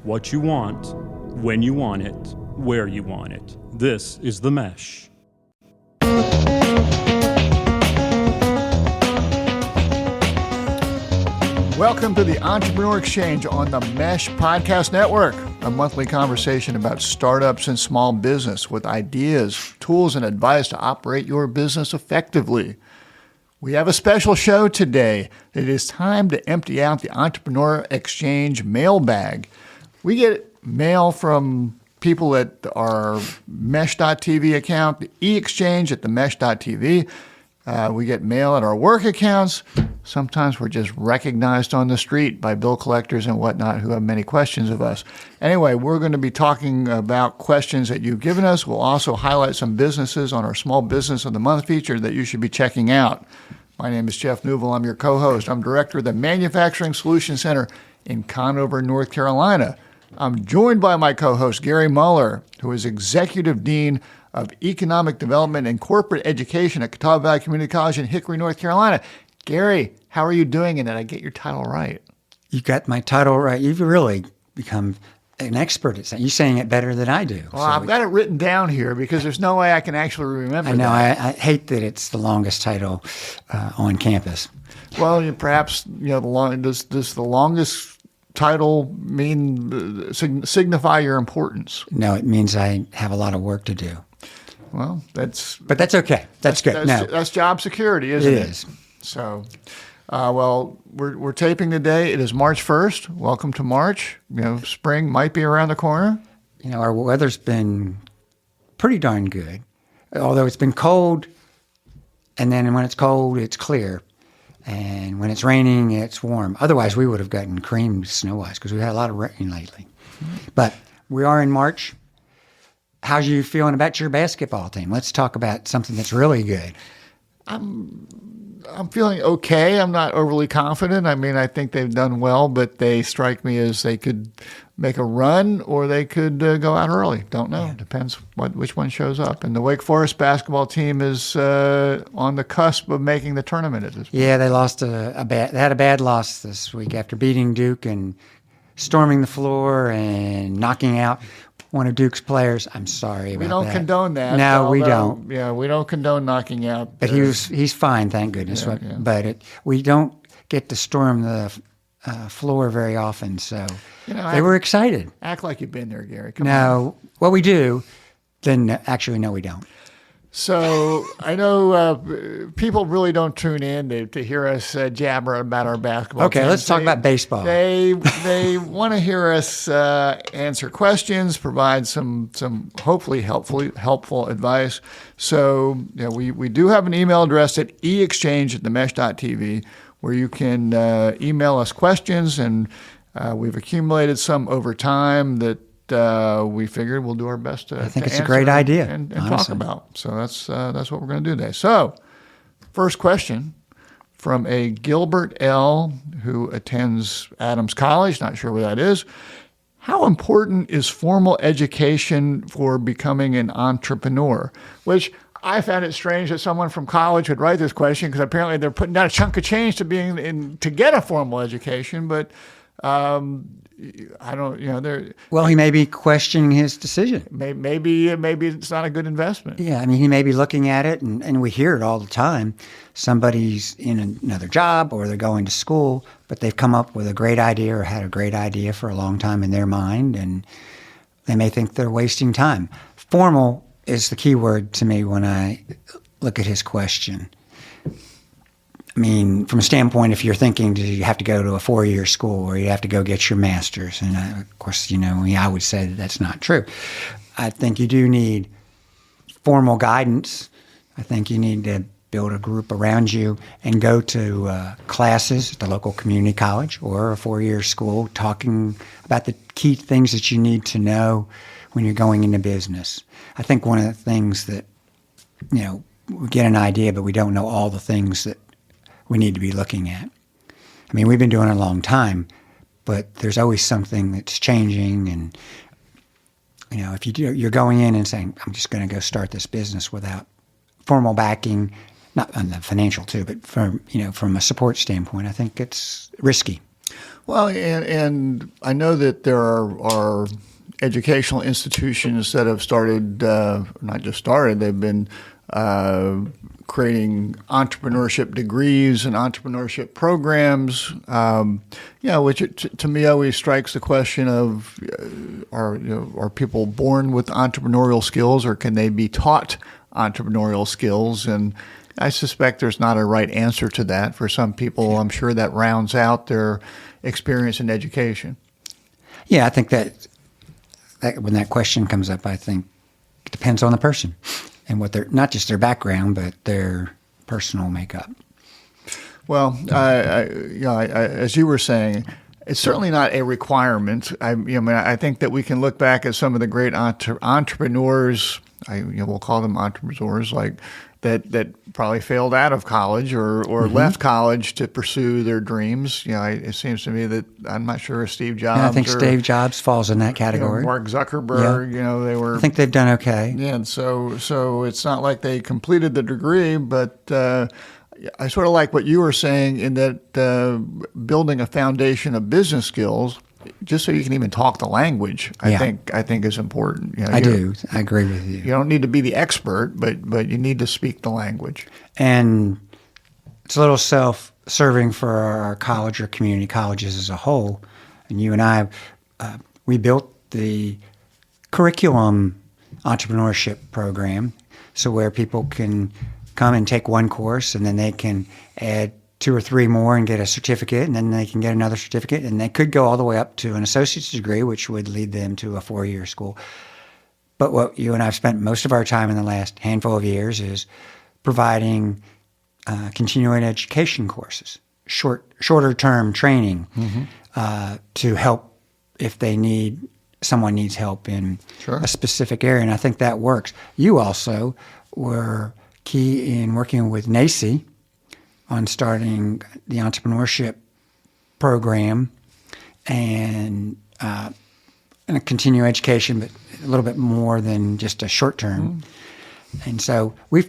what you want, when you want it, where you want it. This is The Mesh. Welcome to the Entrepreneur Exchange on the Mesh Podcast Network, a monthly conversation about startups and small business with ideas, tools, and advice to operate your business effectively. We have a special show today. It is time to empty out the Entrepreneur Exchange mailbag. We get mail from people at our Mesh.tv account, the e-exchange at the Mesh.tv. We get mail at our work accounts. Sometimes we're just recognized on the street by bill collectors and whatnot who have many questions of us. Anyway, we're going to be talking about questions that you've given us. We'll also highlight some businesses on our Small Business of the Month feature that you should be checking out. My name is Jeff Newell. I'm your co-host. I'm director of the Manufacturing Solutions Center in Conover, North Carolina. I'm joined by my co-host, Gary Muller, who is Executive Dean of Economic Development and Corporate Education at Catawba Valley Community College in Hickory, North Carolina. Gary, how are you doing? And did I get your title right? You got my title right. You've really become an expert at saying. You're saying it better than I do. Well, I've got it written down here because there's no way I can actually remember. I know. That. I hate that it's the longest title on campus. Well, perhaps does the longest title mean signify your importance? No, it means I have a lot of work to do. Well, but that's okay. That's good. That's job security, isn't it? It is. So, we're taping today. It is March 1st. Welcome to March. Spring might be around the corner. Our weather's been pretty darn good, although it's been cold. And then when it's cold, it's clear. And when it's raining, it's warm. Otherwise, we would have gotten cream snow-wise because we had a lot of rain lately. But we are in March. How's you feeling about your basketball team? Let's talk about something that's really good. I'm feeling okay. I'm not overly confident. I mean, I think they've done well, but they strike me as they could make a run or they could go out early. Don't know. Yeah. Depends which one shows up. And the Wake Forest basketball team is on the cusp of making the tournament at this point. Yeah, they lost they had a bad loss this week after beating Duke and storming the floor and knocking out one of Duke's players. I'm sorry about that. We don't condone that. No, we don't. Yeah, we don't condone knocking out. But he's fine, thank goodness. Yeah, yeah. But we don't get to storm the floor very often, so they were excited. Act like you've been there, Gary. Come on. Well, we do. Then actually, no, we don't. So I know people really don't tune in to hear us jabber about our basketball. Okay, let's talk about baseball. They want to hear us answer questions, provide some hopefully helpful advice. So we do have an email address at eexchange@themesh.tv where you can email us questions, and we've accumulated some over time that we figured we'll do our best to I think to it's a great idea and talk about. So that's what we're going to do today. So first question from a Gilbert L. who attends Adams College. Not sure where that is. How important is formal education for becoming an entrepreneur? Which I found it strange that someone from college would write this question because apparently they're putting down a chunk of change to get a formal education, but I don't, Well, he may be questioning his decision. Maybe it's not a good investment. Yeah, I mean, he may be looking at it, and we hear it all the time. Somebody's in another job or they're going to school, but they've come up with a great idea or had a great idea for a long time in their mind, and they may think they're wasting time. Formal is the key word to me when I look at his question. I mean, from a standpoint, if you're thinking, do you have to go to a 4-year school or you have to go get your master's? And of course, I would say that's not true. I think you do need formal guidance. I think you need to build a group around you and go to classes at the local community college or a 4-year school talking about the key things that you need to know when you're going into business. I think one of the things that, we get an idea, but we don't know all the things that we need to be looking at. I mean, we've been doing it a long time, but there's always something that's changing. And, if you're going in and saying, I'm just going to go start this business without formal backing, not on the financial too, but from a support standpoint, I think it's risky. Well, and I know that there are educational institutions that have started, not just started, they've been creating entrepreneurship degrees and entrepreneurship programs, which to me always strikes the question of, are people born with entrepreneurial skills, or can they be taught entrepreneurial skills? And I suspect there's not a right answer to that. For some people, I'm sure that rounds out their experience in education. Yeah, I think that when that question comes up, I think it depends on the person and what not just their background, but their personal makeup. Well, as you were saying, it's certainly not a requirement. I think that we can look back at some of the great entrepreneurs. We'll call them entrepreneurs, like that probably failed out of college or left college to pursue their dreams. It seems to me that I'm not sure if Steve Jobs. Yeah, I think Steve Jobs falls in that category. Mark Zuckerberg. Yeah. They were. I think they've done okay. Yeah, and so it's not like they completed the degree, but I sort of like what you were saying in that building a foundation of business skills, just so you can even talk the language, I think is important. I do. I agree with you. You don't need to be the expert, but you need to speak the language. And it's a little self-serving for our college or community colleges as a whole. And you and I, we built the curriculum entrepreneurship program, so where people can come and take one course, and then they can add 2 or 3 more and get a certificate, and then they can get another certificate, and they could go all the way up to an associate's degree, which would lead them to a 4-year school. But what you and I have spent most of our time in the last handful of years is providing continuing education courses, shorter term training to help if someone needs help in a specific area, and I think that works. You also were key in working with NACI on starting the entrepreneurship program and a continuing education, but a little bit more than just a short term. And so we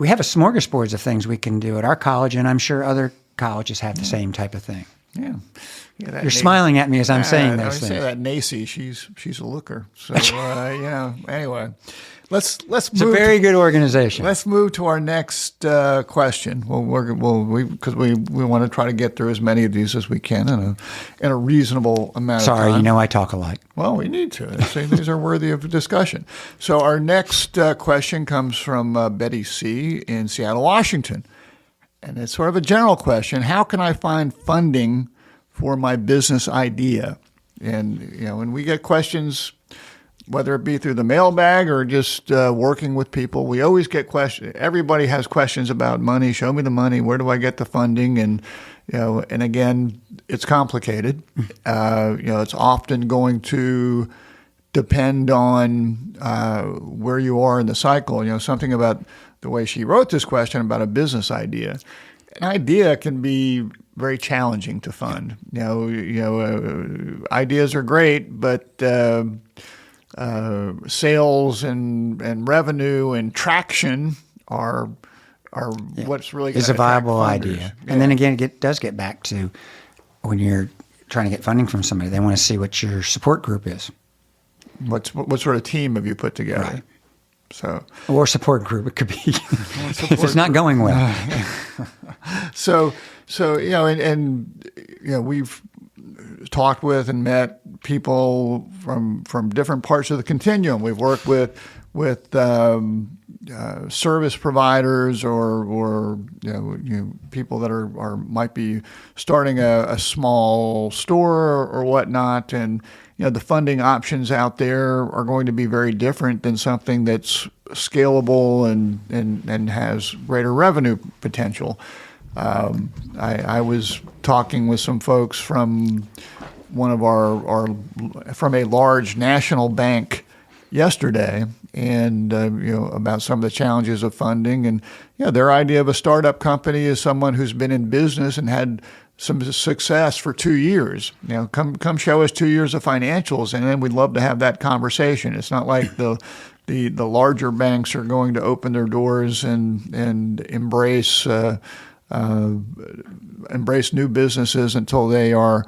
have a smorgasbord of things we can do at our college, and I'm sure other colleges have the same type of thing. Yeah. You're smiling at me as I'm saying those things. I say that NACI, she's a looker. So anyway. Let's move. It's a very good organization. Let's move to our next question. Because we want to try to get through as many of these as we can in a reasonable amount of time. Sorry, I talk a lot. Well, we need to. These are worthy of discussion. So our next question comes from Betty C. in Seattle, Washington, and it's sort of a general question: how can I find funding for my business idea? And when we get questions, whether it be through the mailbag or just working with people, we always get questions. Everybody has questions about money. Show me the money. Where do I get the funding? And and again, it's complicated. It's often going to depend on where you are in the cycle. Something about the way she wrote this question about a business idea. An idea can be very challenging to fund. Ideas are great, but sales and revenue and traction are what's really going to is a viable funders. idea. Yeah. And then again, it does get back to when you're trying to get funding from somebody, they want to see what your support group is. What sort of team have you put together? Right. Or support group, it could be if it's not going well. So we've talked with and met people from different parts of the continuum. We've worked with service providers or people that are might be starting a small store or whatnot, and the funding options out there are going to be very different than something that's scalable and has greater revenue potential. I was talking with some folks from one of from a large national bank yesterday, and about some of the challenges of funding, and their idea of a startup company is someone who's been in business and had some success for 2 years. Come show us 2 years of financials, and then we'd love to have that conversation. It's not like the larger banks are going to open their doors and embrace new businesses until they are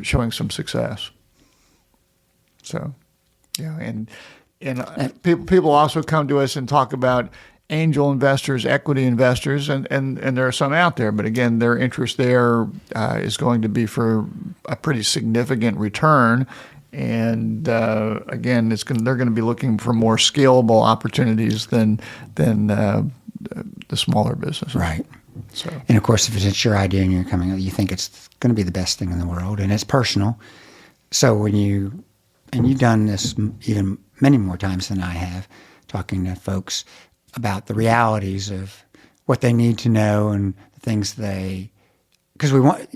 showing some success. So, yeah, and people also come to us and talk about angel investors, equity investors, and there are some out there. But again, their interest there is going to be for a pretty significant return. And again, they're going to be looking for more scalable opportunities than the smaller businesses. Right. So, and of course, if it's your idea and you're coming up, you think it's going to be the best thing in the world, and it's personal. So when you've done this even many more times than I have, talking to folks about the realities of what they need to know and the things because we want,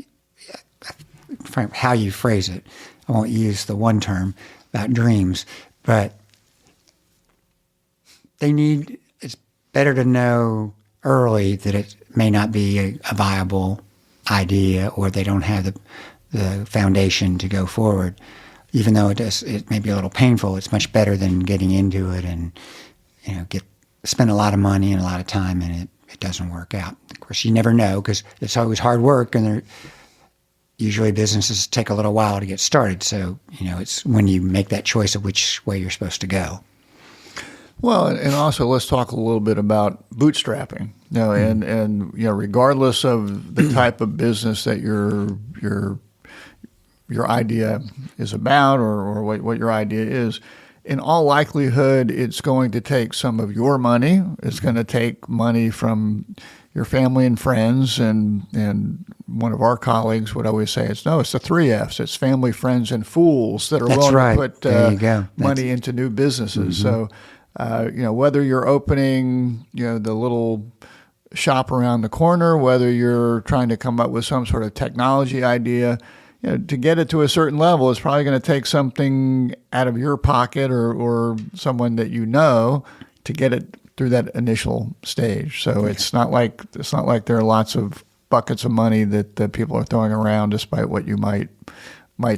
how you phrase it, I won't use the one term about dreams, but it's better to know early that it may not be a viable idea, or they don't have the foundation to go forward. Even though it may be a little painful, it's much better than getting into it and spend a lot of money and a lot of time and it doesn't work out. Of course, you never know because it's always hard work, and usually businesses take a little while to get started. So, it's when you make that choice of which way you're supposed to go. Well, and also let's talk a little bit about bootstrapping. And regardless of the type of business that your idea is about, or what your idea is, in all likelihood, it's going to take some of your money. It's going to take money from your family and friends. And one of our colleagues would always say, it's the 3 Fs. It's family, friends, and fools that are willing to put money into new businesses. Mm-hmm. So, whether you're opening, the little shop around the corner, whether you're trying to come up with some sort of technology idea, to get it to a certain level, it's probably going to take something out of your pocket or someone that to get it through that initial stage. So it's not like there are lots of buckets of money that people are throwing around, despite what you might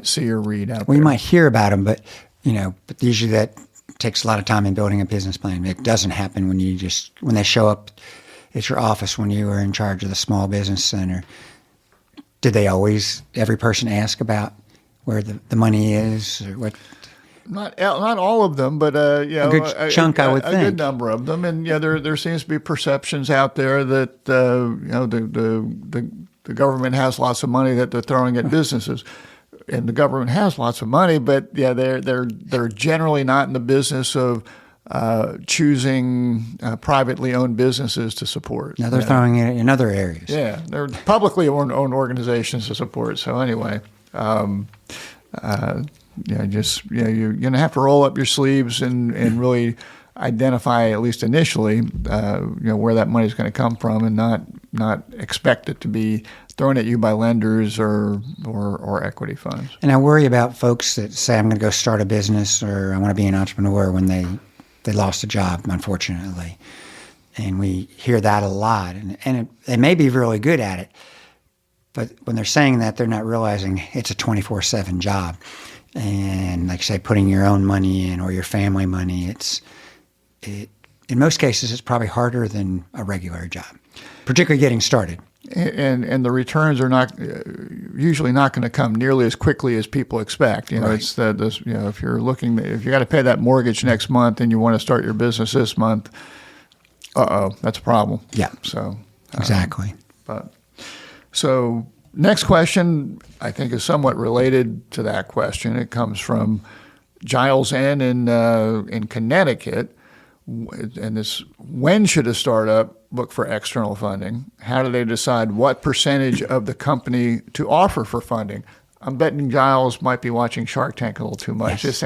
see or read out there. Well, you might hear about them, but usually that takes a lot of time in building a business plan. It doesn't happen when they show up at your office when you were in charge of the small business center. Did every person ask about where the money is or what? Not all of them, but a good chunk, I would think. A good number of them. And there seems to be perceptions out there that the government has lots of money that they're throwing at businesses. And the government has lots of money, but they're generally not in the business of choosing privately owned businesses to support. Now they're throwing it in other areas. Yeah, they're publicly owned organizations to support. So anyway, you're going to have to roll up your sleeves and really identify, at least initially, where that money is going to come from, and not expect it to be thrown at you by lenders or equity funds. And I worry about folks that say, I'm going to go start a business or I want to be an entrepreneur when they lost a job, unfortunately. And we hear that a lot. And they may be really good at it, but when they're saying that, they're not realizing it's a 24/7 job. And like I say, putting your own money in or your family money, in most cases, it's probably harder than a regular job, particularly getting started. And the returns are usually not going to come nearly as quickly as people expect. Right. It's if you got to pay that mortgage next month and you want to start your business this month, that's a problem. Yeah. So exactly. So next question, I think, is somewhat related to that question. It comes from Giles N. in Connecticut. And this: when should a startup look for external funding? How do they decide what percentage of the company to offer for funding? I'm betting Giles might be watching Shark Tank a little too much. Yes.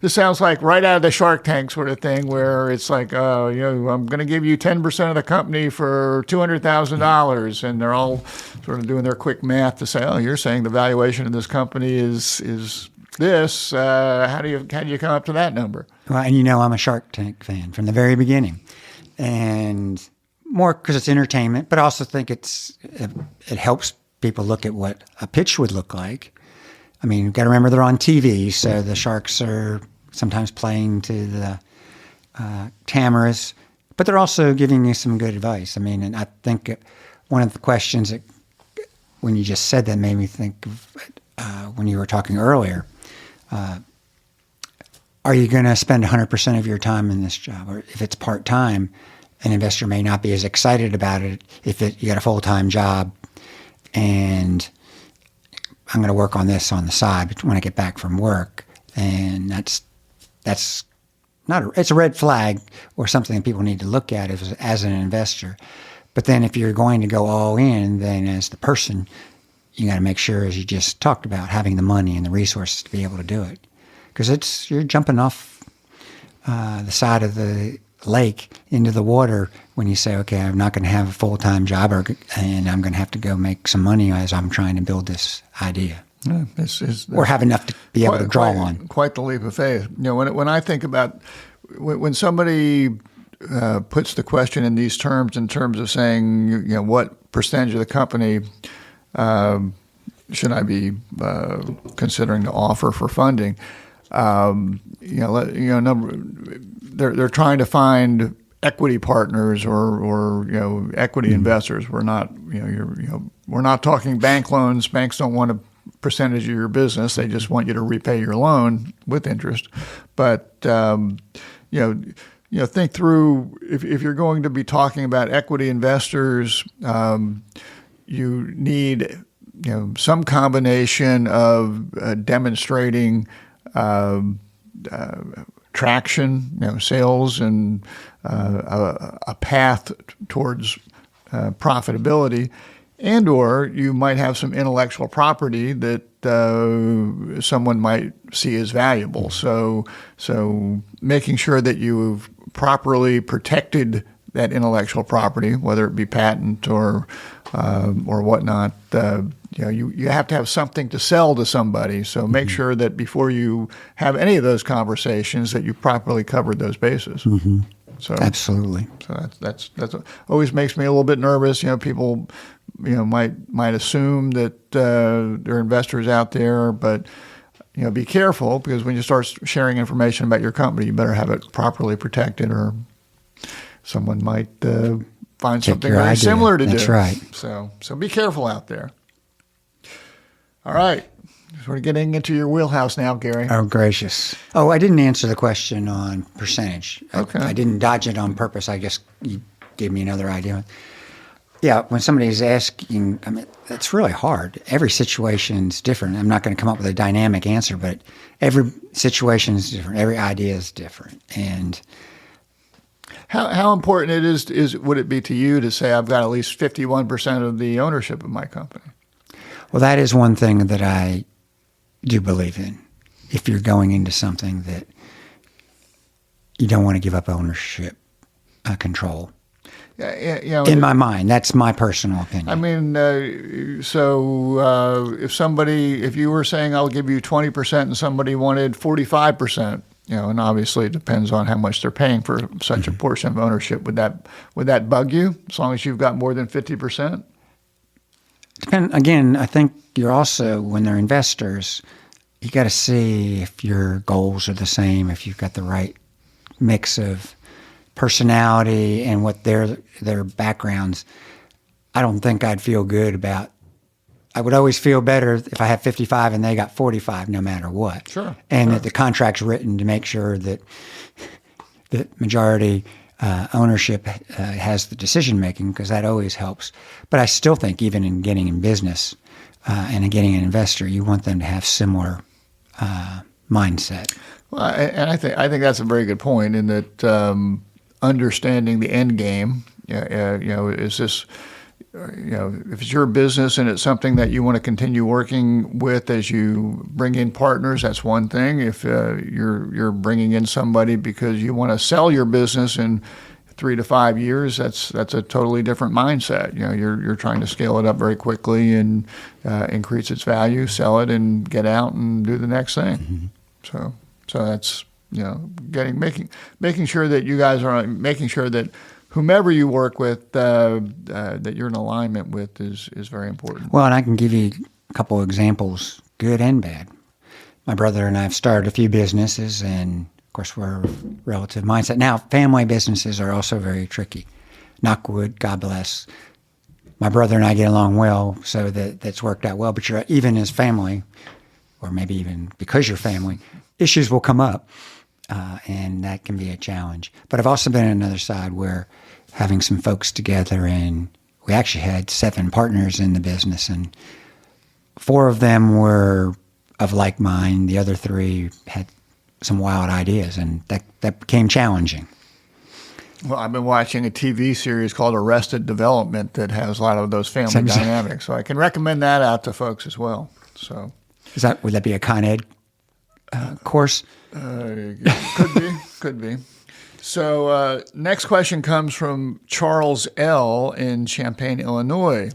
This sounds like right out of the Shark Tank sort of thing, where it's like, I'm going to give you 10% of the company for $200,000, and they're all sort of doing their quick math to say, you're saying the valuation of this company is this. How do you come up to that number? Well, and I'm a Shark Tank fan from the very beginning, and more because it's entertainment, but I also think it helps people look at what a pitch would look like. I mean, you've got to remember they're on TV, so the sharks are sometimes playing to the cameras, but they're also giving you some good advice. I mean, and I think one of the questions that, when you just said that, made me think of when you were talking earlier. Are you going to spend 100% of your time in this job? Or if it's part-time, an investor may not be as excited about it if you got a full-time job and I'm going to work on this on the side when I get back from work. And that's it's a red flag or something that people need to look at as an investor. But then if you're going to go all in, then as the person, you got to make sure, as you just talked about, having the money and the resources to be able to do it. Because you're jumping off the side of the lake into the water when you say, okay, I'm not going to have a full-time job and I'm going to have to go make some money as I'm trying to build this idea. Yeah, or have enough to be able to draw on. Quite the leap of faith. When I think about when somebody puts the question in these terms, in terms of saying, what percentage of the company should I be considering to offer for funding? They're trying to find equity partners or equity investors. We're not we're not talking bank loans. Banks don't want a percentage of your business. They just want you to repay your loan with interest. But think through if you're going to be talking about equity investors, you need some combination of demonstrating traction, sales, and a path towards profitability, and or you might have some intellectual property that someone might see as valuable. So making sure that you've properly protected that intellectual property, whether it be patent or whatnot, you have to have something to sell to somebody. So make sure that before you have any of those conversations, that you properly covered those bases. Mm-hmm. So absolutely. So that's always makes me a little bit nervous. People might assume that there are investors out there, but be careful, because when you start sharing information about your company, you better have it properly protected, or someone might find something very similar to do. That's right. So be careful out there. All right. We're getting into your wheelhouse now, Gary. Oh, gracious. Oh, I didn't answer the question on percentage. Okay. I didn't dodge it on purpose. I guess you gave me another idea. Yeah, when somebody's asking, it's really hard. Every situation is different. I'm not going to come up with a dynamic answer, but every situation is different. Every idea is different. And how important would it be to you to say I've got at least 51% of the ownership of my company? Well, that is one thing that I do believe in. If you're going into something that you don't want to give up ownership, control. In my mind, that's my personal opinion. I mean, if you were saying I'll give you 20% and somebody wanted 45%, and obviously it depends on how much they're paying for such a portion of ownership, would that bug you as long as you've got more than 50%? Again, I think you're also, when they're investors, you got to see if your goals are the same, if you've got the right mix of personality and what their backgrounds. I don't think I'd feel good about. I would always feel better if I had 55 and they got 45, no matter what. Sure. And that the contract's written to make sure that majority ownership has the decision making, because that always helps. But I still think, even in getting in business and in getting an investor, you want them to have similar mindset. Well, and I think that's a very good point, in that understanding the end game. Is this, if it's your business and it's something that you want to continue working with as you bring in partners, that's one thing. If you're bringing in somebody because you want to sell your business in 3 to 5 years, that's a totally different mindset. You're trying to scale it up very quickly and increase its value, sell it, and get out and do the next thing. Mm-hmm. So that's making sure that you guys are making sure that whomever you work with, that you're in alignment with, is very important. Well, and I can give you a couple of examples, good and bad. My brother and I have started a few businesses, and of course we're a relative mindset. Now, family businesses are also very tricky. Knock wood, God bless. my brother and I get along well, so that's worked out well. But even as family, or maybe even because you're family, issues will come up, and that can be a challenge. But I've also been on another side where having some folks together, and we actually had 7 partners in the business, and 4 of them were of like mind. The other 3 had some wild ideas, and that became challenging. Well, I've been watching a TV series called Arrested Development that has a lot of those family dynamics, so I can recommend that out to folks as well. So, would that be a Con Ed course? Could be. So, next question comes from Charles L. in Champaign, Illinois.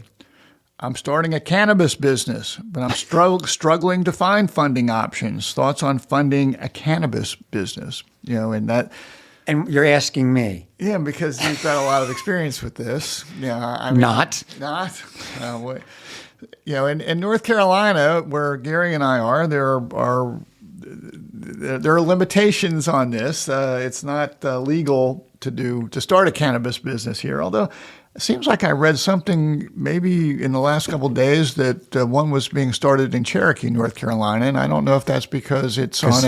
I'm starting a cannabis business, but I'm struggling to find funding options. Thoughts on funding a cannabis business? And you're asking me? Yeah, because you've got a lot of experience with this. Yeah, Not. In North Carolina, where Gary and I are, there are limitations on this. It's not legal to start a cannabis business here, although it seems like I read something maybe in the last couple of days that one was being started in Cherokee, North Carolina, and I don't know if that's because it's on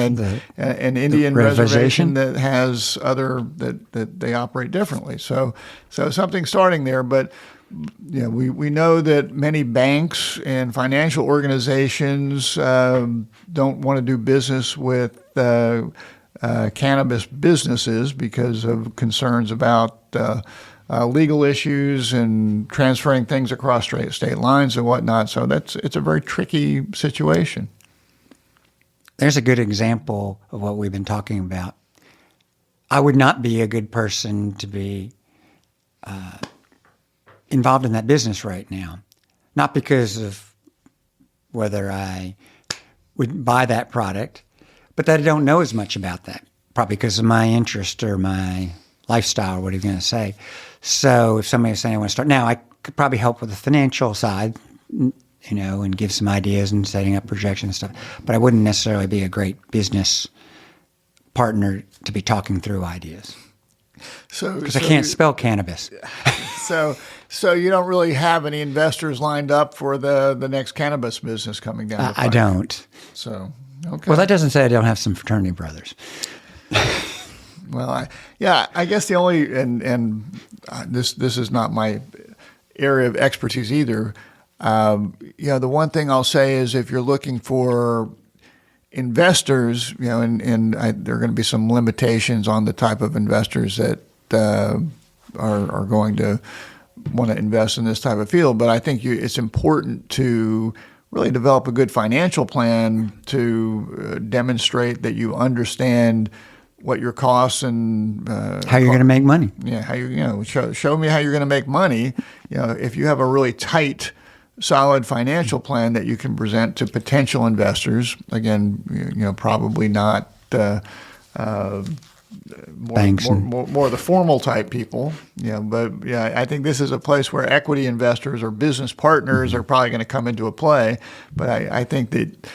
an Indian reservation that has that they operate differently. So something starting there, but we know that many banks and financial organizations don't want to do business with cannabis businesses because of concerns about legal issues and transferring things across state lines and whatnot. So it's a very tricky situation. There's a good example of what we've been talking about. I would not be a good person to be involved in that business right now. Not because of whether I would buy that product, but that I don't know as much about that. Probably because of my interest or my lifestyle, or what are you going to say? So if somebody was saying I want to start now, I could probably help with the financial side, and give some ideas and setting up projections and stuff. But I wouldn't necessarily be a great business partner to be talking through ideas. Because I can't spell cannabis. So you don't really have any investors lined up for the next cannabis business coming down the pipe. I don't. So, okay. Well, that doesn't say I don't have some fraternity brothers. Well, I guess the only and this is not my area of expertise either. The one thing I'll say is if you're looking for investors, and there are going to be some limitations on the type of investors that are going to want to invest in this type of field. But I think it's important to really develop a good financial plan to demonstrate that you understand what your costs and how you're going to make money. Yeah, how show me how you're going to make money. If you have a really tight, solid financial plan that you can present to potential investors, again, probably not banks more the formal type people. But I think this is a place where equity investors or business partners are probably going to come into a play. But I think that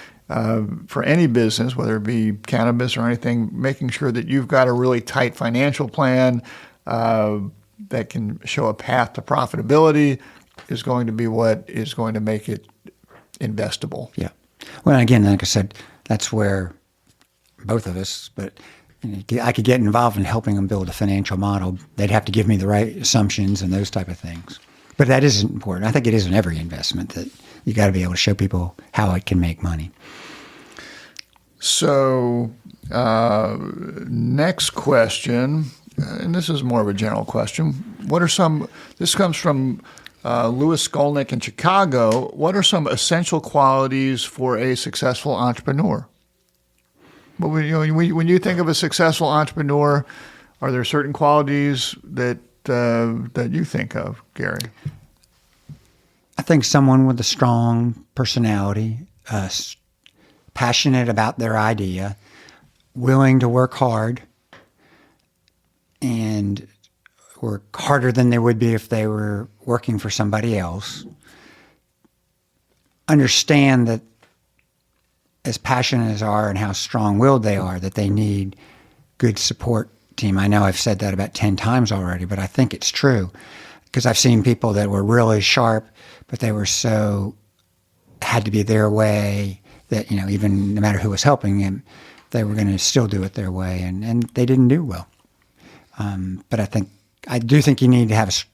for any business, whether it be cannabis or anything, making sure that you've got a really tight financial plan that can show a path to profitability is going to be what is going to make it investable. Yeah. Well, again, like I said, that's where both of us, but I could get involved in helping them build a financial model. They'd have to give me the right assumptions and those type of things. But that is important. I think it is in every investment that you got to be able to show people how it can make money. So, next question, and this is more of a general question. This comes from Louis Skolnick in Chicago. What are some essential qualities for a successful entrepreneur? But when you think of a successful entrepreneur, are there certain qualities that you think of, Gary? I think someone with a strong personality, passionate about their idea, willing to work hard, and work harder than they would be if they were working for somebody else. Understand that as passionate as they are and how strong-willed they are, that they need good support team. I know I've said that about 10 times already, but I think it's true. because I've seen people that were really sharp, but they were had to be their way that, even no matter who was helping them, they were going to still do it their way, and they didn't do well. But I do think you need to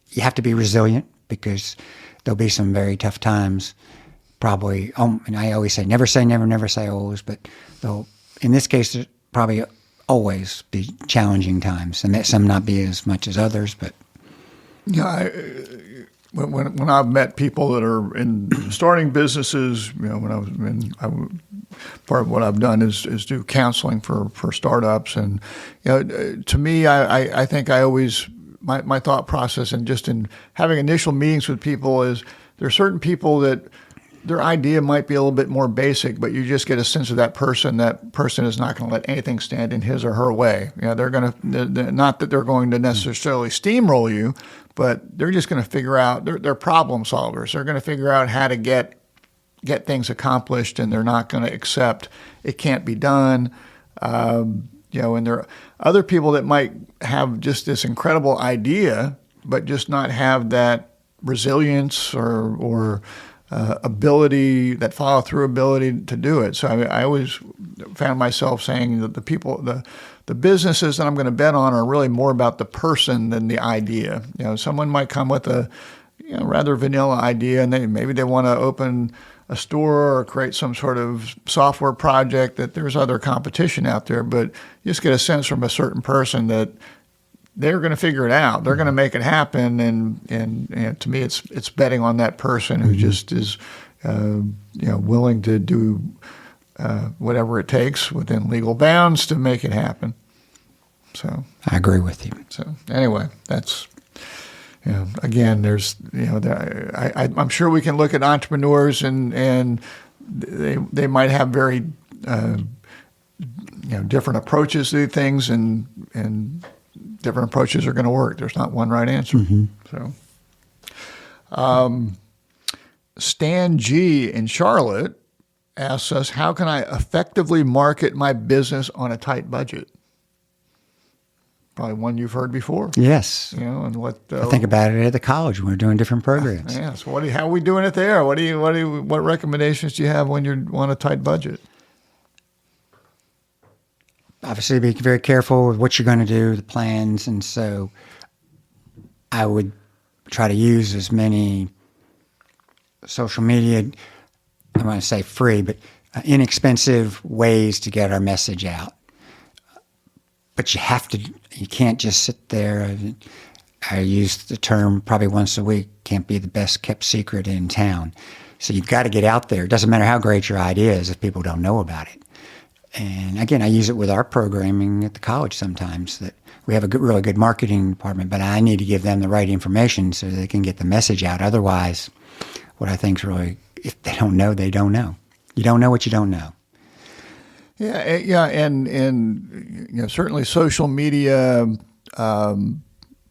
you have to be resilient, because there'll be some very tough times. Probably, and I always say, never say never, never say always, but in this case, there's probably always be challenging times, and that some not be as much as others, but. Yeah, when I've met people that are in starting businesses, part of what I've done is do counseling for startups, and to me, I think I always my thought process, and just in having initial meetings with people, is there are certain people that their idea might be a little bit more basic, but you just get a sense of that person. That person is not going to let anything stand in his or her way. They're not that they're going to necessarily steamroll you, but they're just going to figure out. They're problem solvers. They're going to figure out how to get things accomplished, and they're not going to accept it can't be done. And there are other people that might have just this incredible idea, but just not have that resilience or ability, that follow through ability to do it. So I always found myself saying that the businesses that I'm going to bet on are really more about the person than the idea. Someone might come with a rather vanilla idea, and maybe they want to open a store or create some sort of software project, that there's other competition out there, but you just get a sense from a certain person that they're going to figure it out. They're going to make it happen, and to me, it's betting on that person who just is, willing to do whatever it takes within legal bounds to make it happen. So I agree with you. So anyway, that's. Again, there's, I'm sure we can look at entrepreneurs and they might have very, different approaches to things, and different approaches are going to work. There's not one right answer. Mm-hmm. So, Stan G in Charlotte asks us, how can I effectively market my business on a tight budget? Probably one you've heard before. Yes. And what I think about it at the college when we're doing different programs. Yeah. So how are we doing it there? What recommendations do you have when you want a tight budget? Obviously, be very careful with what you're going to do, the plans, and so I would try to use as many social media, I want to say free, but inexpensive ways to get our message out. But you can't just sit there. I use the term probably once a week, can't be the best kept secret in town. So you've got to get out there. It doesn't matter how great your idea is if people don't know about it. And again, I use it with our programming at the college sometimes, that we have a really good marketing department, but I need to give them the right information so they can get the message out. Otherwise, what I think is really, if they don't know, they don't know. You don't know what you don't know. Yeah, and certainly social media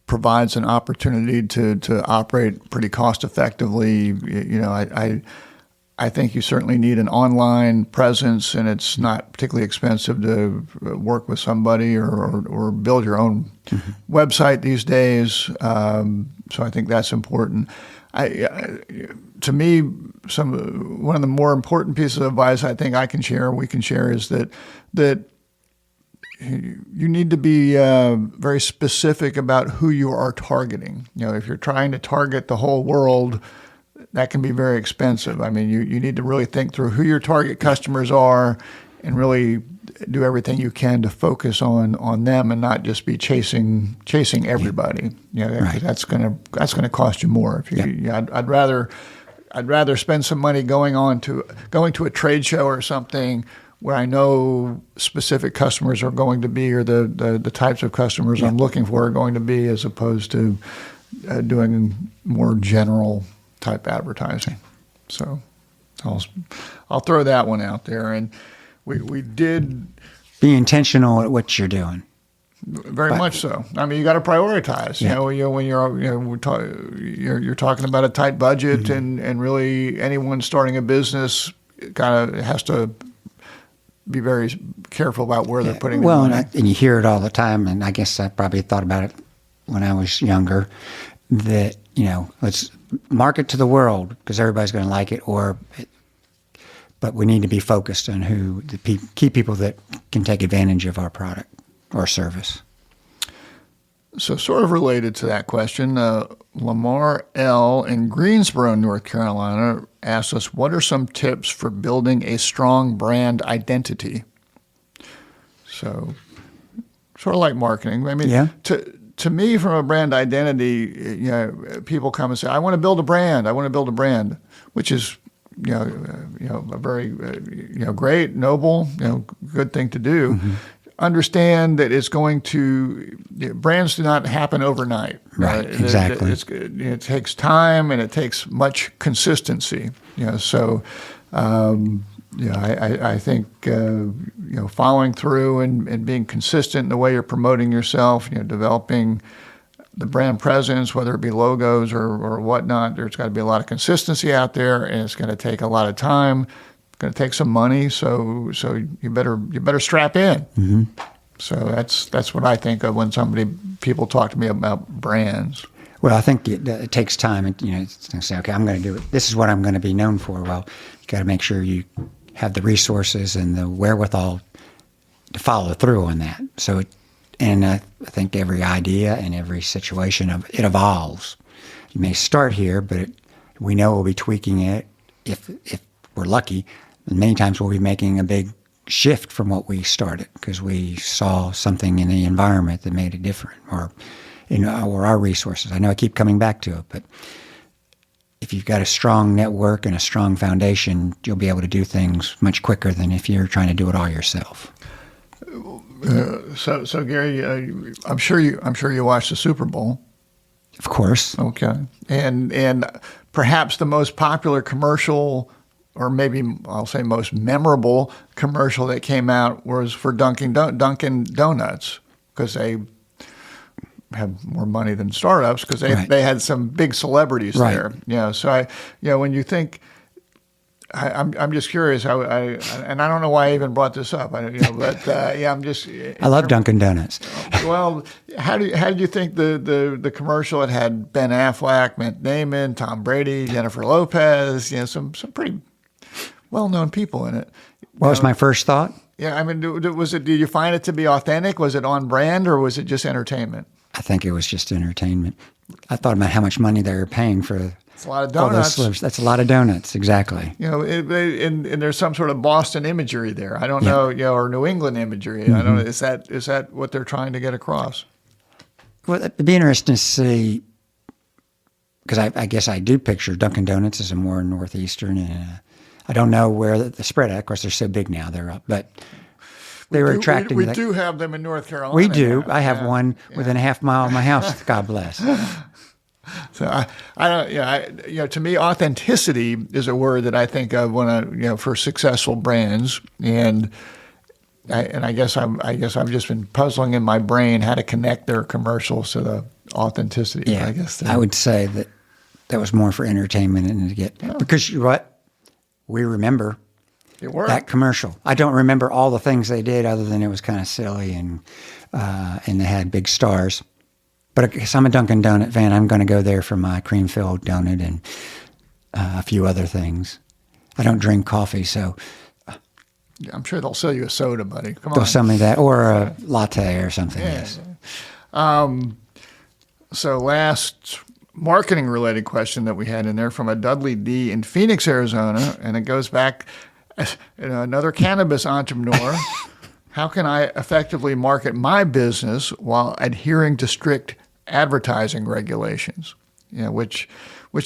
provides an opportunity to operate pretty cost effectively. I think you certainly need an online presence, and it's not particularly expensive to work with somebody or build your own website these days. So I think that's important. To me, one of the more important pieces of advice I think we can share is that you need to be very specific about who you are targeting. If you're trying to target the whole world, that can be very expensive. I mean, you need to really think through who your target customers are, and really do everything you can to focus on them, and not just be chasing everybody. Right. That's gonna cost you more. I'd rather spend some money going to a trade show or something where I know specific customers are going to be, or the types of customers I'm looking for are going to be, as opposed to doing more general type advertising. So I'll throw that one out there. And we did be intentional at what you're doing. Very much so. I mean, you got to prioritize. Yeah. When you're talking about a tight budget, and really anyone starting a business kind of has to be very careful about where they're putting their money. And you hear it all the time, and I guess I probably thought about it when I was younger. that, let's market to the world because everybody's going to like it, but we need to be focused on who the key people that can take advantage of our product or service. So sort of related to that question, Lamar L. in Greensboro, North Carolina, asked us, what are some tips for building a strong brand identity? So sort of like marketing. I mean, Yeah. To me, from a brand identity, people come and say, I want to build a brand. I want to build a brand, which is, a very, great, noble, good thing to do. Mm-hmm. Understand that it's going to, brands do not happen overnight. Right, exactly. It takes time and it takes much consistency. So, I think, following through and being consistent in the way you're promoting yourself, developing the brand presence, whether it be logos or whatnot, there's got to be a lot of consistency out there, and it's going to take a lot of time. It's going to take some money, so you better strap in. Mm-hmm. So that's what I think of when people talk to me about brands. Well, I think it takes time, and it's going to say, okay, I'm going to do it. This is what I'm going to be known for. Well, you got to make sure you have the resources and the wherewithal to follow through on that. So, I think every idea and every situation it evolves. You may start here, but we know we'll be tweaking it if we're lucky. And many times we'll be making a big shift from what we started because we saw something in the environment that made it different, or our resources. I know I keep coming back to it, but if you've got a strong network and a strong foundation, you'll be able to do things much quicker than if you're trying to do it all yourself. So Gary, I'm sure you watched the Super Bowl. Of course. Okay, and perhaps the most popular commercial, or maybe I'll say most memorable commercial that came out was for Dunkin' Donuts, because they have more money than startups because they had some big celebrities there. So when you think, I'm just curious. And I don't know why I even brought this up. I'm just. I love Dunkin' Donuts. Well, how did you think the commercial? It had Ben Affleck, Matt Damon, Tom Brady, Jennifer Lopez. Some pretty well-known people in it. What was my first thought? Yeah, I mean, did you find it to be authentic? Was it on brand, or was it just entertainment? I think it was just entertainment. I thought about how much money they were paying for. It's a lot of donuts. That's a lot of donuts, exactly. And there's some sort of Boston imagery there. I don't know, or New England imagery. Mm-hmm. I don't know. Is that what they're trying to get across? Well, it'd be interesting to see, because I guess I do picture Dunkin' Donuts as a more northeastern, and I don't know where the spread at. Of course, they're so big now. They're up, but they were attracting. We do have them in North Carolina. We do. I have one within a half mile of my house. God bless. So I don't. To me, authenticity is a word that I think of when for successful brands, and I guess I've just been puzzling in my brain how to connect their commercials to the authenticity. Yeah, I guess I would say that was more for entertainment and to get because we remember that commercial. I don't remember all the things they did other than it was kind of silly and they had big stars. But because I'm a Dunkin' Donut fan, I'm going to go there for my cream-filled donut and a few other things. I don't drink coffee, so I'm sure they'll sell you a soda, buddy. Come on. They'll sell me that, or a latte or something, yes. So last marketing-related question that we had in there from a Dudley D. in Phoenix, Arizona, and it goes back, another cannabis entrepreneur. How can I effectively market my business while adhering to strict advertising regulations? Which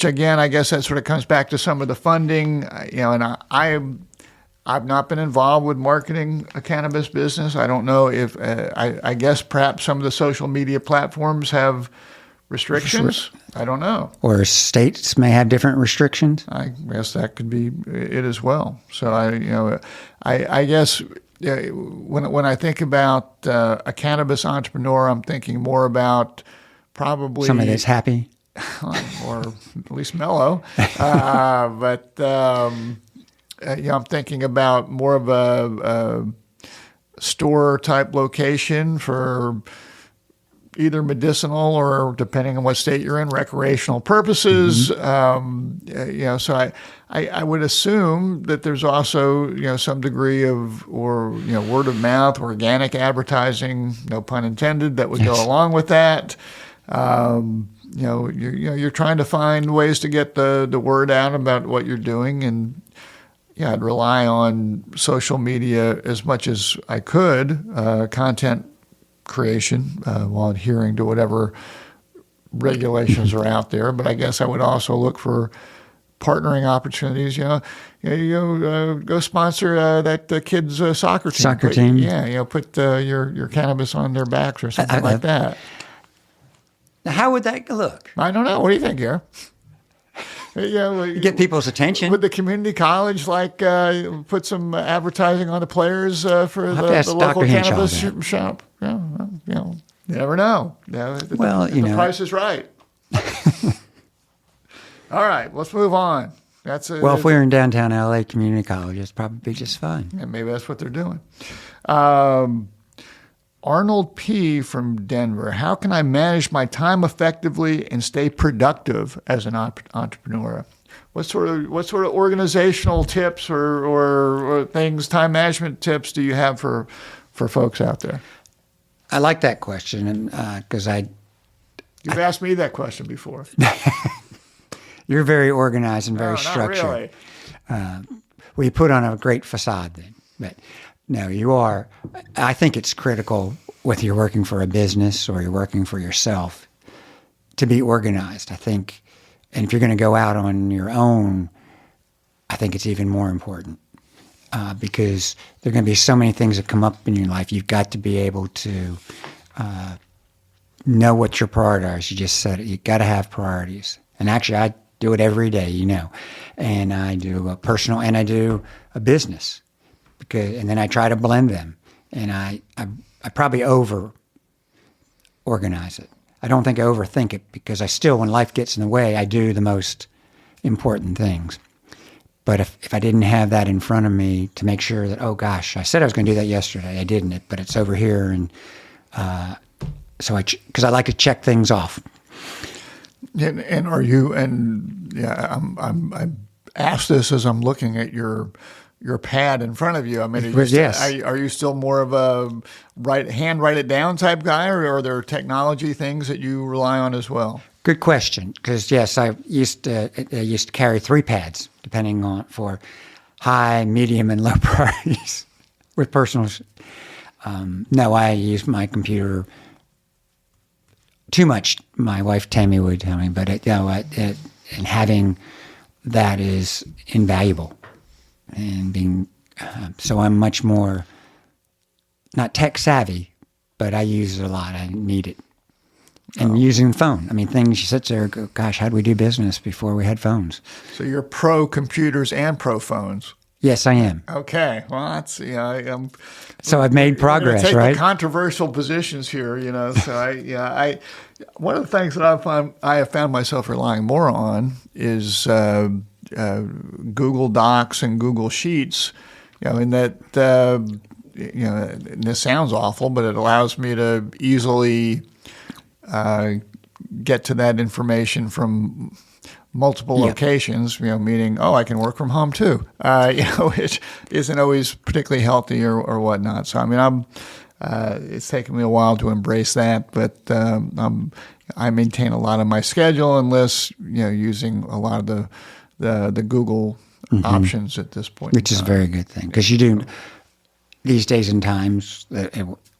again, I guess that sort of comes back to some of the funding. And I've not been involved with marketing a cannabis business. I don't know if I guess perhaps some of the social media platforms have restrictions. I don't know. Or states may have different restrictions. I guess that could be it as well. So I guess. When I think about a cannabis entrepreneur, I'm thinking more about probably somebody that's happy, or at least mellow. But I'm thinking about more of a store type location for either medicinal or, depending on what state you're in, recreational purposes. So I would assume that there's also some degree of word of mouth, organic advertising, no pun intended, that would go along with that. You're trying to find ways to get the word out about what you're doing, and I'd rely on social media as much as I could, content creation, while adhering to whatever regulations are out there. But I guess I would also look for partnering opportunities. Go sponsor that kids' soccer team. Soccer team. Yeah, put your cannabis on their backs or something like that. Now, how would that look? I don't know. What do you think, here? Get people's attention. Would the community college put some advertising on the players for the local cannabis shop? You never know. The price is right. All right, let's move on. If we're in downtown LA community college, it's probably just fine. Yeah, maybe that's what they're doing. Arnold P. from Denver. How can I manage my time effectively and stay productive as an entrepreneur? What sort of organizational tips or things, time management tips, do you have for folks out there? I like that question, because you've asked me that question before. You're very organized and very structured. Not really. Well, you put on a great facade then, but no, you are. I think it's critical, whether you're working for a business or you're working for yourself, to be organized. I think, and if you're going to go out on your own, I think it's even more important, because there are going to be so many things that come up in your life. You've got to be able to know what your priorities are. You just said it. You've got to have priorities. And actually, I do it every day, and I do a personal and I do a business, and then I try to blend them, and I probably over organize it. I don't think I overthink it, because I still, when life gets in the way, I do the most important things. But if I didn't have that in front of me to make sure that, oh gosh, I said I was going to do that yesterday, I didn't, but it's over here, and because I like to check things off. And are you? And I asked this as I'm looking at your pad in front of you. I mean, are you still more of a write it down type guy, or are there technology things that you rely on as well? Good question. Because yes, I used to carry 3 pads, depending on for high, medium, and low priorities with personal. No, I use my computer too much. My wife Tammy would tell me, but and having that is invaluable. And being so I'm much more not tech savvy, but I use it a lot. I need it. And using the phone. I mean, things you sit there and go, gosh, how did we do business before we had phones? So you're pro computers and pro phones. Yes, I am. Okay. Well, that's, so I've made progress, take right? The controversial positions here, So one of the things that I have found myself relying more on is Google Docs and Google Sheets. And that and this sounds awful, but it allows me to easily get to that information from multiple locations, meaning, I can work from home too, which isn't always particularly healthy or whatnot. So, I mean, it's taken me a while to embrace that, but I maintain a lot of my schedule and lists, using a lot of the Google options at this point. Which is a very good thing, because you do, these days and times,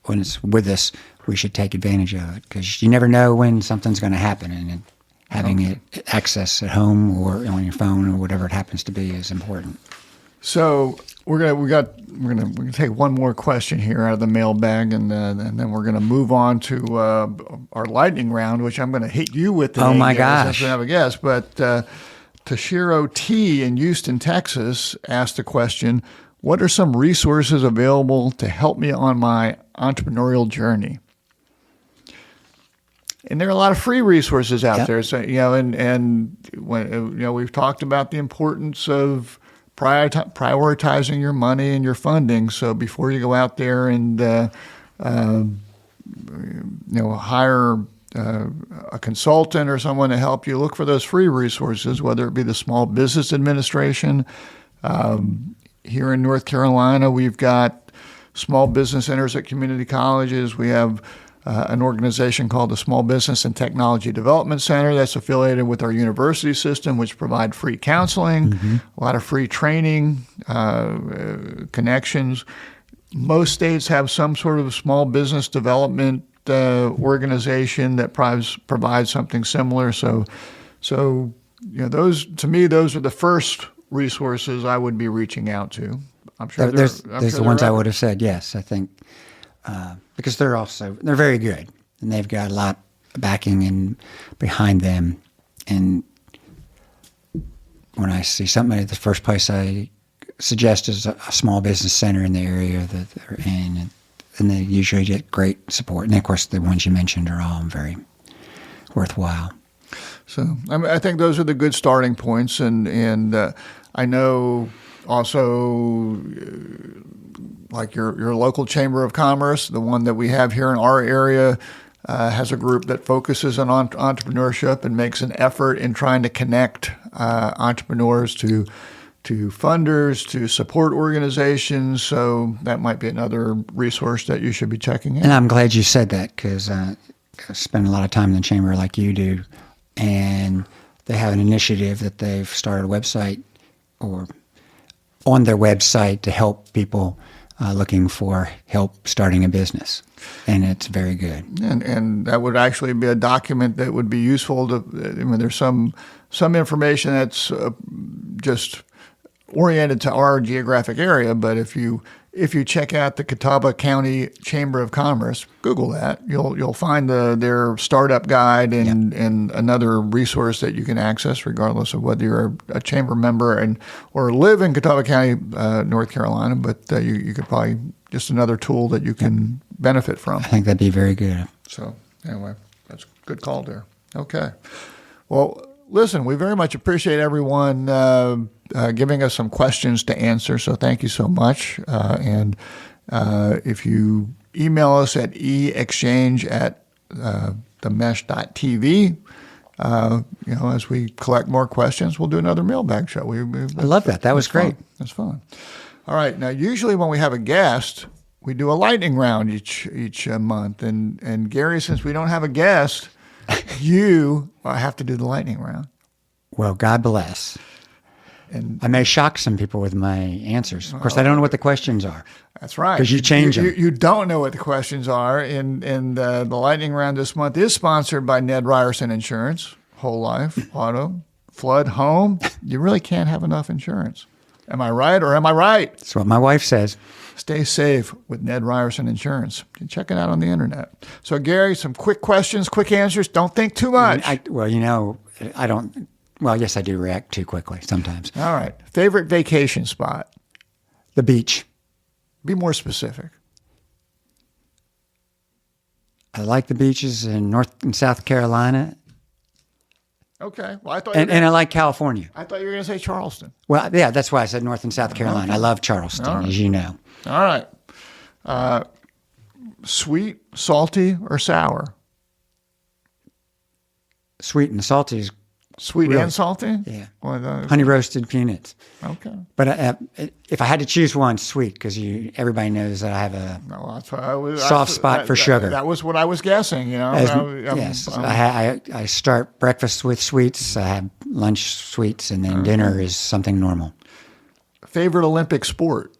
when it's with us, we should take advantage of it, because you never know when something's going to happen, and having it access at home or on your phone or whatever it happens to be is important. So we're gonna take one more question here out of the mailbag, and then we're gonna move on to our lightning round, which I'm gonna hit you with today. Oh my gosh! Since we have a guest, but Toshiro T in Houston, Texas, asked the question: what are some resources available to help me on my entrepreneurial journey? And there are a lot of free resources out there. So, and when, we've talked about the importance of prioritizing your money and your funding. So before you go out there and, hire a consultant or someone to help you, look for those free resources, whether it be the Small Business Administration. Here in North Carolina, we've got small business centers at community colleges. We have an organization called the Small Business and Technology Development Center that's affiliated with our university system, which provide free counseling, a lot of free training, connections. Most states have some sort of small business development organization that provides something similar. So those, to me, those are the first resources I would be reaching out to. I'm sure there's the ones I would have said yes. I think because they're very good and they've got a lot of backing and behind them. And when I see somebody, the first place I suggest is a small business center in the area that they're in, and they usually get great support. And of course, the ones you mentioned are all very worthwhile. So I think those are the good starting points, and I know also like your local Chamber of Commerce, the one that we have here in our area, has a group that focuses on entrepreneurship and makes an effort in trying to connect entrepreneurs to funders, to support organizations. So that might be another resource that you should be checking out. And I'm glad you said that because I spend a lot of time in the chamber like you do. And they have an initiative that they've started a website or on their website to help people looking for help starting a business. And it's very good. And that would actually be a document that would be useful to, there's some information that's just oriented to our geographic area, but if you check out the Catawba County Chamber of Commerce, Google that, you'll find their startup guide and another resource that you can access regardless of whether you're a chamber member or live in Catawba County, North Carolina. But you could probably just another tool that you can benefit from. I think that'd be very good. So anyway, that's a good call there. Okay. Well, listen, we very much appreciate everyone giving us some questions to answer. So thank you so much. And if you email us at eexchange@themesh.tv, as we collect more questions, we'll do another mailbag show. I love that. That was great. That's fun. All right. Now, usually when we have a guest, we do a lightning round each month. And Gary, since we don't have a guest, I have to do the lightning round. Well, God bless. And I may shock some people with my answers. Of course, I don't know what the questions are. That's right. Because you change them. You don't know what the questions are. And the lightning round this month is sponsored by Ned Ryerson Insurance, whole life, auto, flood, home. You really can't have enough insurance. Am I right or am I right? That's what my wife says. Stay safe with Ned Ryerson Insurance. You can check it out on the internet. So, Gary, some quick questions, quick answers. Don't think too much. I don't. Well, yes, I do react too quickly sometimes. All right. Favorite vacation spot? The beach. Be more specific. I like the beaches in North and South Carolina. Okay. Well, I thought and I like California. I thought you were going to say Charleston. Well, yeah, that's why I said North and South Carolina. Okay. I love Charleston, as you know. All right. Sweet, salty, or sour? Sweet and salty is sweet really, and salty? Yeah. Well, honey roasted peanuts. Okay. But if I had to choose one, sweet, because everybody knows that I have a soft spot for sugar. That was what I was guessing, Yes. I start breakfast with sweets, I have lunch sweets, and then dinner is something normal. Favorite Olympic sport?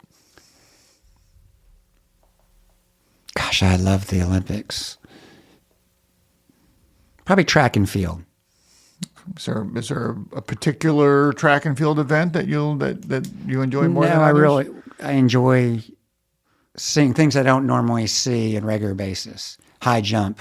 Gosh, I love the Olympics. Probably track and field. Is there a particular track and field event that you enjoy more than others? I enjoy seeing things I don't normally see on a regular basis. High jump,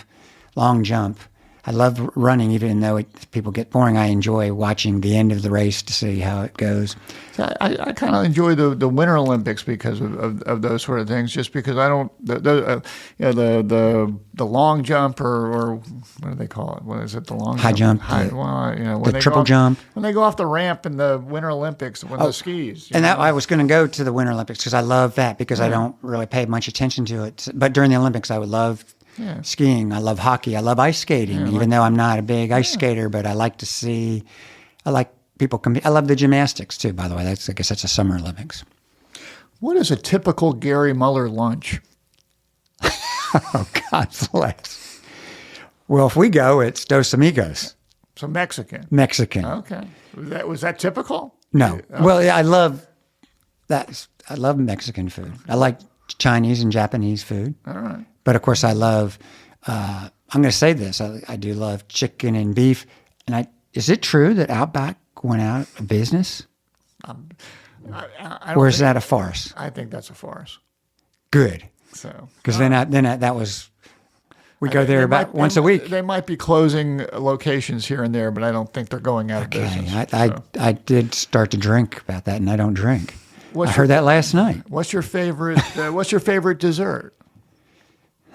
long jump. I love running, even though people get boring. I enjoy watching the end of the race to see how it goes. I kind of enjoy the Winter Olympics because of those sort of things. Just because I don't the long jump or what do they call it? What is it? The long high jump. When the triple jump. When they go off the ramp in the Winter Olympics, the skis. And I was going to go to the Winter Olympics because I love that because I don't really pay much attention to it. But during the Olympics, I would love Yeah. skiing. I love hockey. I love ice skating, even though I'm not a big ice skater, but I like to see, I like people compete. I love the gymnastics too, by the way. I guess that's a Summer Olympics. What is a typical Gary Muller lunch? Oh, God bless. Well, if we go, it's Dos Amigos. So Mexican. Mexican. Okay. Was that typical? No. Well, yeah, I love that. I love Mexican food. I like Chinese and Japanese food. All right. But of course, I love, I'm going to say this, I do love chicken and beef. And is it true that Outback went out of business? I Or is that a farce? I think that's a farce. Good. So Because that was, we go there about once a week. They might be closing locations here and there, but I don't think they're going out of business. I did start to drink about that, and I don't drink. I heard that last night. What's your favorite? What's your favorite dessert?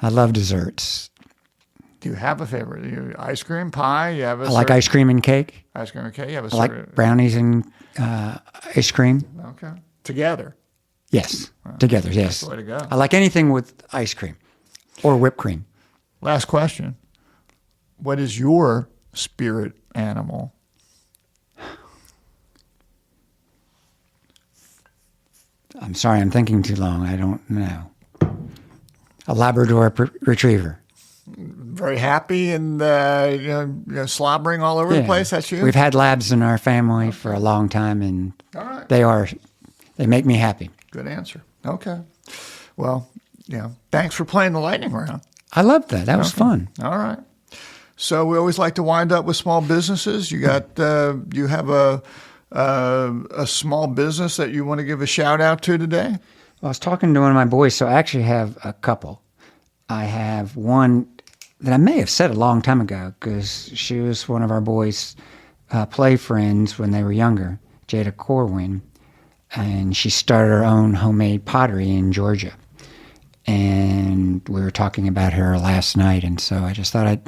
I love desserts. Do you have a favorite? Ice cream, pie? You have a I like ice cream and cake. Ice cream and cake. You have I like brownies and ice cream. Okay. Together. Yes. Together, yes. That's the way to go. I like anything with ice cream or whipped cream. Last question. What is your spirit animal? I'm sorry, I'm thinking too long. I don't know. A Labrador retriever. Very happy and slobbering all over the place. That's you? We've had labs in our family for a long time, and all right. They make me happy. Good answer. Okay. Well, thanks for playing the lightning round. I loved that. That was fun. All right. So we always like to wind up with small businesses. You have a small business that you want to give a shout out to today? Well, I was talking to one of my boys, so I actually have a couple. I have one that I may have said a long time ago because she was one of our boys' play friends when they were younger, Jada Corwin, and she started her own homemade pottery in Georgia. And we were talking about her last night, and so I just thought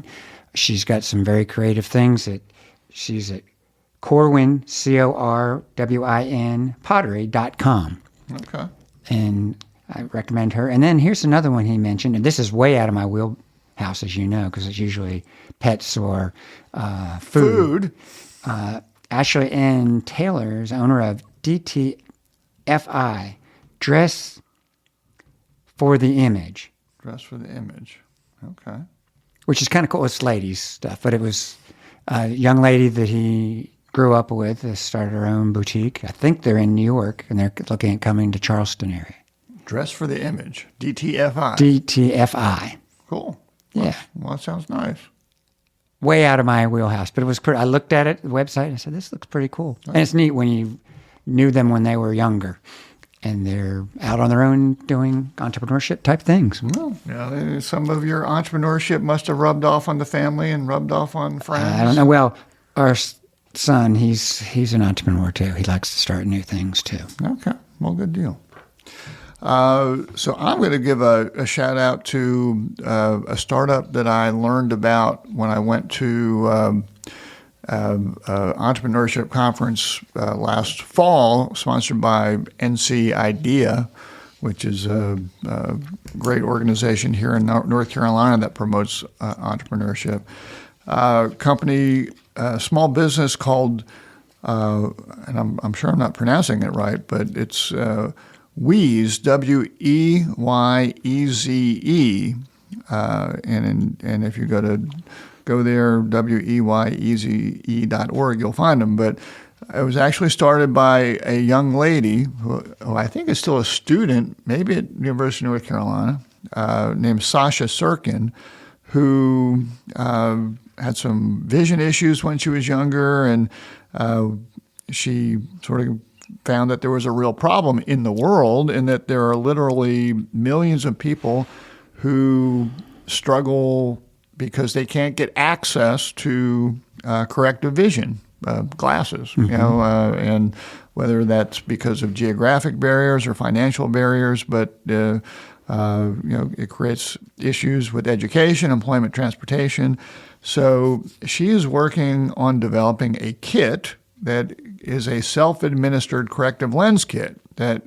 she's got some very creative things. She's at Corwin, Corwin, pottery.com. Okay. And I recommend her. And then here's another one he mentioned, and this is way out of my wheelhouse, as you know, because it's usually pets or food. Ashley Ann Taylor is owner of DTFI, Dress for the Image. Dress for the Image. Okay. Which is kind of cool. It's ladies stuff, but it was a young lady that he grew up with, started her own boutique. I think they're in New York, and they're looking at coming to Charleston area. Dress for the Image, DTFI. DTFI. Cool. Yeah. Well, that sounds nice. Way out of my wheelhouse, but it was pretty. I looked at it, the website, and I said, this looks pretty cool. And it's neat when you knew them when they were younger, and they're out on their own doing entrepreneurship type things. Well, some of your entrepreneurship must have rubbed off on the family and rubbed off on friends. I don't know. Well, our son, he's an entrepreneur too. He likes to start new things too. Okay. Well, good deal. So I'm going to give a shout out to a startup that I learned about when I went to entrepreneurship conference last fall, sponsored by NC IDEA, which is a great organization here in North Carolina that promotes entrepreneurship. Company, small business called, and I'm sure I'm not pronouncing it right, but it's Weyeze, Weyeze, and if you go there, weyeze.org, you'll find them. But it was actually started by a young lady who I think is still a student, maybe at University of North Carolina, named Sasha Sirkin, who had some vision issues when she was younger, and she sort of found that there was a real problem in the world and that there are literally millions of people who struggle because they can't get access to corrective vision glasses, and whether that's because of geographic barriers or financial barriers, but it creates issues with education, employment, transportation. So she is working on developing a kit that is a self-administered corrective lens kit that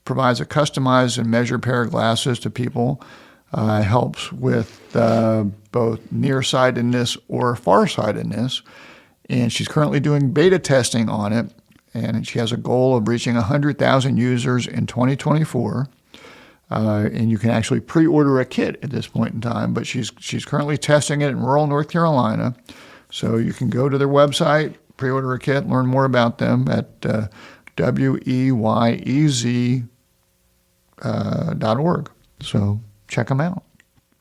provides a customized and measured pair of glasses to people helps with both nearsightedness or farsightedness. And she's currently doing beta testing on it. And she has a goal of reaching 100,000 users in 2024. And you can actually pre-order a kit at this point in time. But she's currently testing it in rural North Carolina. So you can go to their website, pre-order a kit, learn more about them at weyez.org. So check them out.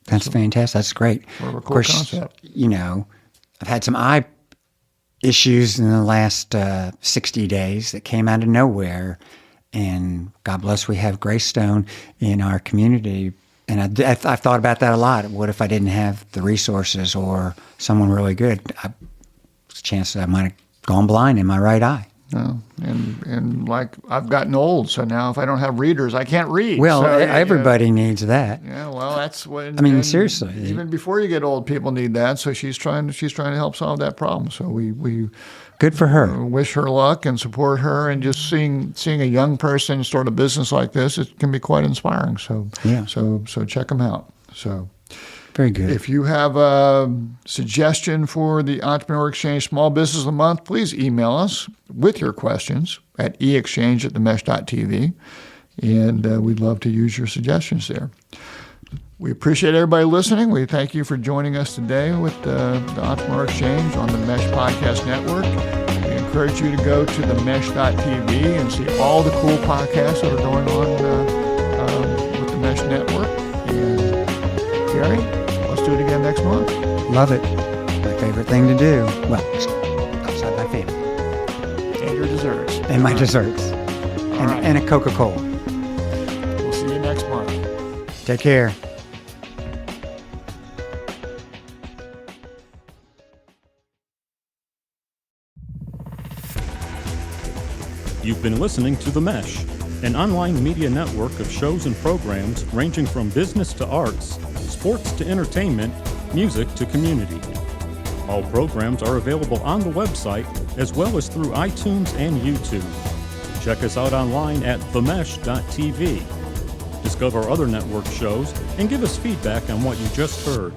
That's fantastic. That's great. Sort of a cool course, concept. I've had some eye issues in the last 60 days that came out of nowhere. And God bless, we have Greystone in our community. And I've thought about that a lot. What if I didn't have the resources or someone really good? There's a chance that I might have gone blind in my right eye. And like I've gotten old, so now if I don't have readers, I can't read. Well, so, everybody needs that. Yeah, well, that's what. I mean, seriously. Even before you get old, people need that. So she's trying to help solve that problem. So we good for her. Wish her luck and support her. And just seeing a young person start a business like this, it can be quite inspiring. So yeah. So check them out. So. Very good. If you have a suggestion for the Entrepreneur Exchange Small Business of the Month, please email us with your questions at eexchange@themesh.tv, and we'd love to use your suggestions there. We appreciate everybody listening. We thank you for joining us today with the Entrepreneur Exchange on the Mesh Podcast Network. We encourage you to go to themesh.tv and see all the cool podcasts that are going on with the Mesh Network. And Gary, let's do it again next month. Love it. My favorite thing to do. Well, outside my family. And your desserts. And my desserts. And a Coca-Cola. We'll see you next month. Take care. You've been listening to The Mesh, an online media network of shows and programs ranging from business to arts, sports to entertainment, music to community. All programs are available on the website as well as through iTunes and YouTube. Check us out online at themesh.tv. Discover other network shows and give us feedback on what you just heard.